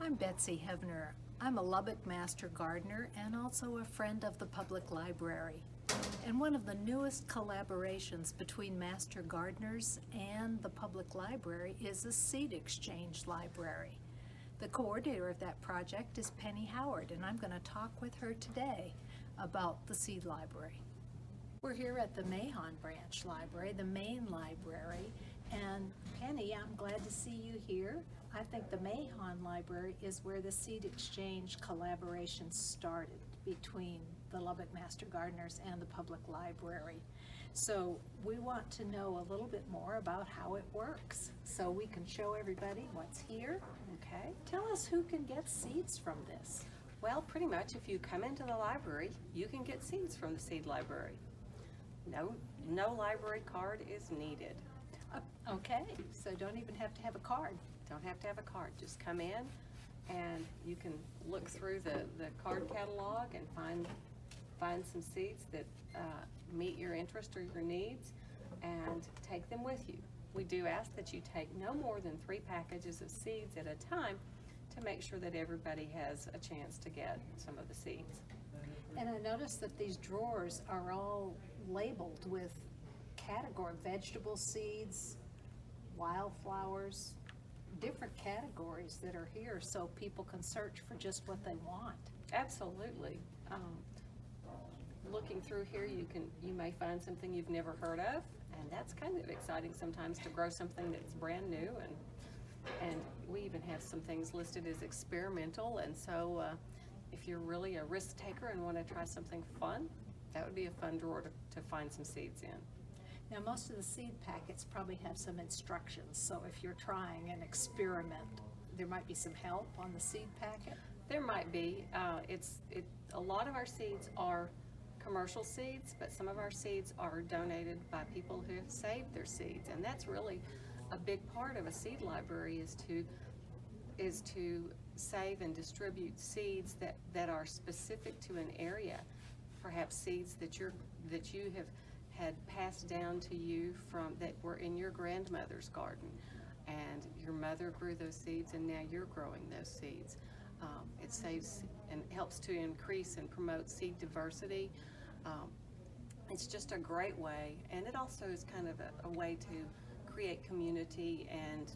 I'm Betsy Hevner. I'm a Lubbock Master Gardener and also a friend of the public library. And one of the newest collaborations between Master Gardeners and the public library is a seed exchange library. The coordinator of that project is Penny Howard, and I'm going to talk with her today about the seed library. We're here at the Mahon Branch Library, the main library, and Penny, I'm glad to see you here. I think the Mahon Library is where the seed exchange collaboration started between the Lubbock Master Gardeners and the public library. So we want to know a little bit more about how it works so we can show everybody what's here. Okay. Tell us who can get seeds from this. Well, pretty much if you come into the library, you can get seeds from the seed library. No library card is needed. Okay, so don't even have to have a card. Don't have to have a card. Just come in and you can look through the card catalog and find some seeds that meet your interest or your needs and take them with you. We do ask that you take no more than 3 packages of seeds at a time to make sure that everybody has a chance to get some of the seeds. And I noticed that these drawers are all labeled with category, vegetable seeds, wildflowers, different categories that are here so people can search for just what they want. Absolutely. Looking through here, you may find something you've never heard of, and that's kind of exciting sometimes to grow something that's brand new. And we even have some things listed as experimental. And so, if you're really a risk taker and want to try something fun, that would be a fun drawer to find some seeds in. Now, most of the seed packets probably have some instructions, so if you're trying an experiment, there might be some help on the seed packet. There might be. A lot of our seeds are commercial seeds, but some of our seeds are donated by people who have saved their seeds, and that's really a big part of a seed library is to save and distribute seeds that are specific to an area, perhaps seeds that you have had passed down to you from that were in your grandmother's garden, and your mother grew those seeds and now you're growing those seeds. It saves and helps to increase and promote seed diversity. It's just a great way, and it also is kind of a way to create community and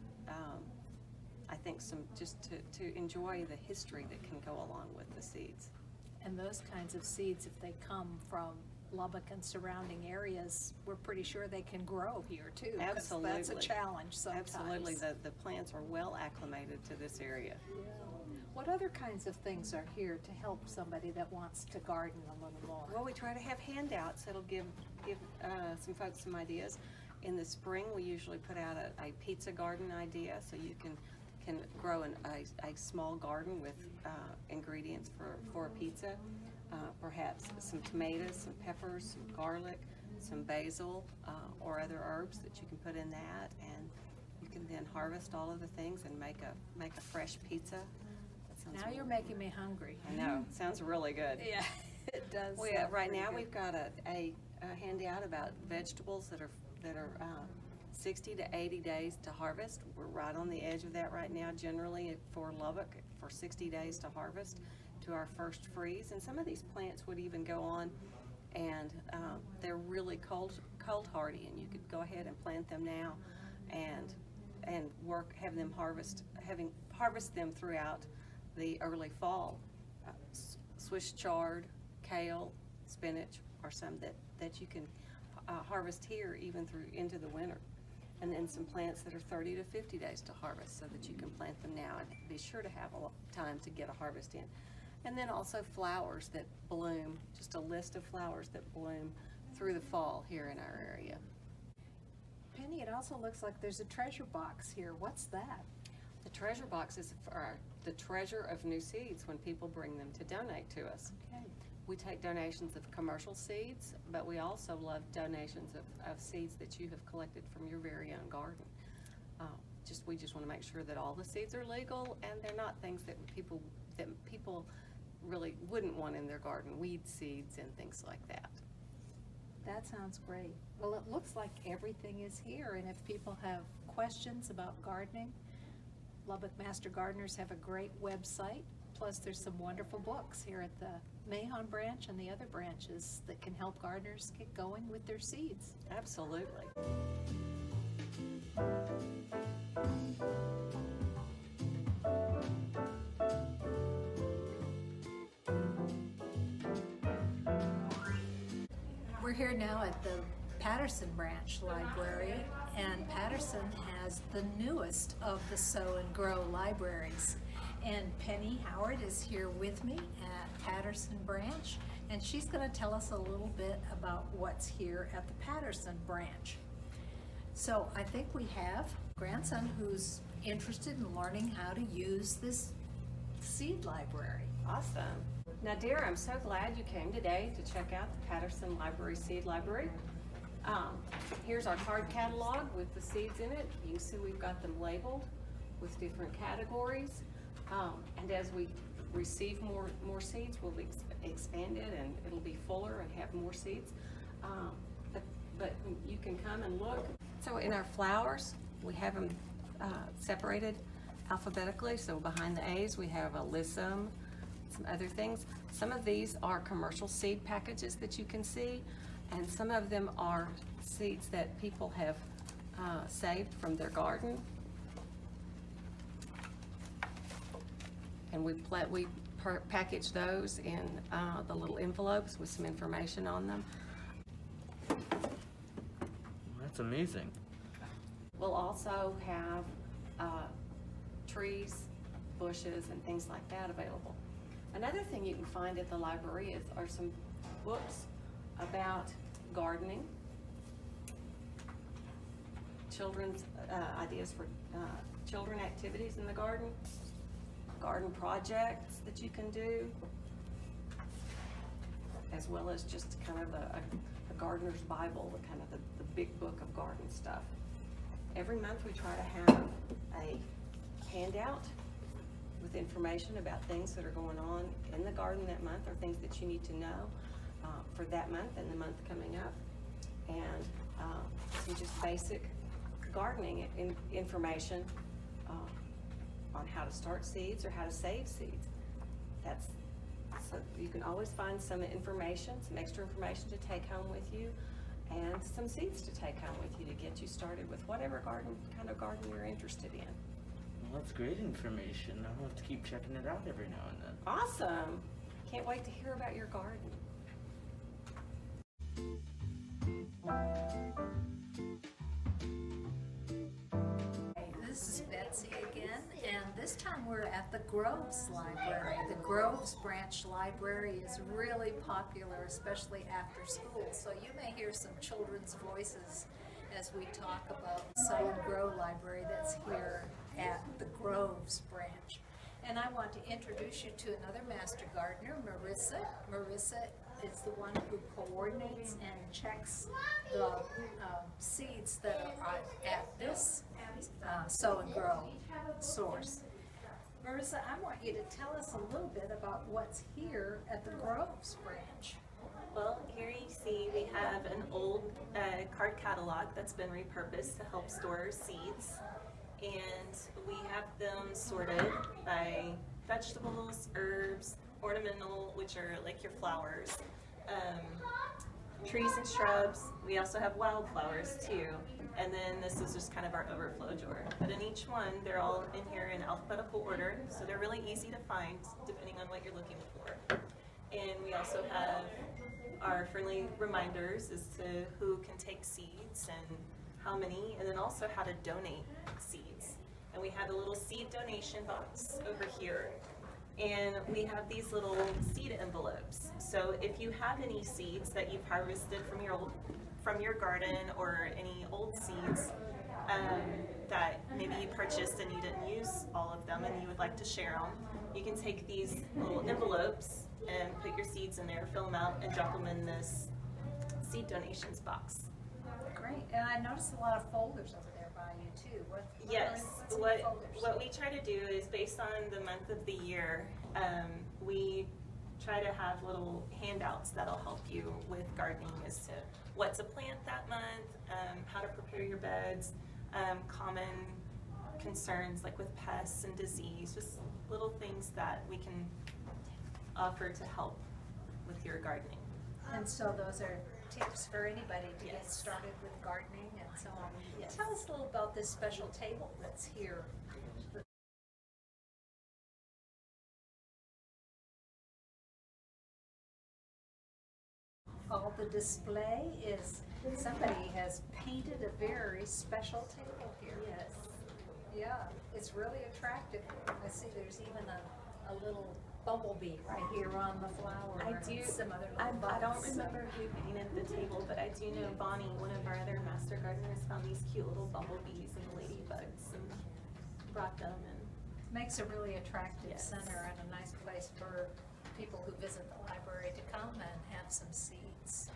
I think just to enjoy the history that can go along with the seeds. And those kinds of seeds, if they come from Lubbock and surrounding areas, we're pretty sure they can grow here too. Absolutely. That's a challenge sometimes. Absolutely. The plants are well acclimated to this area. Yeah. What other kinds of things are here to help somebody that wants to garden a little more? Well, we try to have handouts that'll give some folks some ideas. In the spring, we usually put out a pizza garden idea, so you can grow a small garden with ingredients for a pizza. Perhaps some tomatoes, some peppers, some garlic, some basil, or other herbs that you can put in that, and you can then harvest all of the things and make a fresh pizza. Now you're making me hungry. I know, it sounds really good. Yeah, it does. Right now we've got a handout about vegetables that are 60 to 80 days to harvest. We're right on the edge of that right now, generally for Lubbock, for 60 days to harvest to our first freeze. And some of these plants would even go on, and they're really cold hardy, and you could go ahead and plant them now and have them harvest them throughout the early fall. Swiss chard, kale, spinach are some that you can harvest here even through into the winter. And then some plants that are 30 to 50 days to harvest, so that you can plant them now and be sure to have a time to get a harvest in. And then also flowers that bloom, just a list of flowers that bloom through the fall here in our area. Penny, it also looks like there's a treasure box here. What's that? The treasure box is for the treasure of new seeds when people bring them to donate to us. Okay. We take donations of commercial seeds, but we also love donations of seeds that you have collected from your very own garden. We just want to make sure that all the seeds are legal and they're not things that people really wouldn't want in their garden, weed seeds and things like that. That sounds great. Well, it looks like everything is here, and if people have questions about gardening, Lubbock Master Gardeners have a great website. Plus, there's some wonderful books here at the Mahon branch and the other branches that can help gardeners get going with their seeds. Absolutely. We're here now at the Patterson Branch Library, and Patterson has the newest of the Sow and Grow libraries. And Penny Howard is here with me at Patterson Branch, and she's going to tell us a little bit about what's here at the Patterson Branch. So I think we have a grandson who's interested in learning how to use this seed library. Awesome. Now, dear, I'm so glad you came today to check out the Patterson Library Seed Library. Here's our card catalog with the seeds in it. You can see we've got them labeled with different categories. And as we receive more seeds, we'll expand it and it'll be fuller and have more seeds. But you can come and look. So in our flowers, we have them separated alphabetically. So behind the A's, we have alyssum, some other things. Some of these are commercial seed packages that you can see, and some of them are seeds that people have saved from their garden. And we package those in the little envelopes with some information on them. That's amazing. We'll also have trees, bushes, and things like that available. Another thing you can find at the library are some books about gardening, children's ideas for children activities in the garden projects that you can do, as well as just kind of a gardener's Bible, the kind of the big book of garden stuff. Every month we try to have a handout with information about things that are going on in the garden that month, or things that you need to know for that month and the month coming up, and some just basic gardening information on how to start seeds or how to save seeds. So you can always find some information, some extra information to take home with you, and some seeds to take home with you to get you started with whatever kind of garden you're interested in. Well, that's great information. I'll have to keep checking it out every now and then. Awesome! Can't wait to hear about your garden. This is Betsy again, and this time we're at the Groves Library. The Groves Branch Library is really popular, especially after school, so you may hear some children's voices as we talk about the Sow and Grow Library that's here at the Groves Branch. And I want to introduce you to another Master Gardener, Marissa. Marissa is the one who coordinates and checks the seeds that are at this Sow and Grow source. Marissa, I want you to tell us a little bit about what's here at the Groves Branch. Well, here you see we have an old card catalog that's been repurposed to help store seeds, and we have them sorted by vegetables, herbs, ornamental, which are like your flowers, trees and shrubs. We also have wildflowers too, and then this is just kind of our overflow drawer. But in each one, they're all in here in alphabetical order, so they're really easy to find depending on what you're looking for. And we also have our friendly reminders as to who can take seeds and how many, and then also how to donate seeds. And we have a little seed donation box over here. And we have these little seed envelopes. So if you have any seeds that you've harvested from your garden, or any old seeds that maybe you purchased and you didn't use all of them and you would like to share them, you can take these little envelopes and put your seeds in there, fill them out, and drop them in this seed donations box. Great, and I noticed a lot of folders over there by you too. Yes, folders? what we try to do is, based on the month of the year, we try to have little handouts that'll help you with gardening as to what to plant that month, how to prepare your beds, common concerns like with pests and disease, just little things that we can offer to help with your gardening. And so those are tips for anybody to get Yes. started with gardening and so on. Yes. Tell us a little about this special table that's here. All the display is, somebody has painted a very special table here. Yes. Yeah, it's really attractive. I see there's even a little bumblebee right here on the flower. I and do. some other I little don't bugs. remember who painted the table, but I do know Bonnie, one of our other master gardeners, found these cute little bumblebees and ladybugs and brought them. And Makes a really attractive Yes. center and a nice place for people who visit the library to come and have some seats.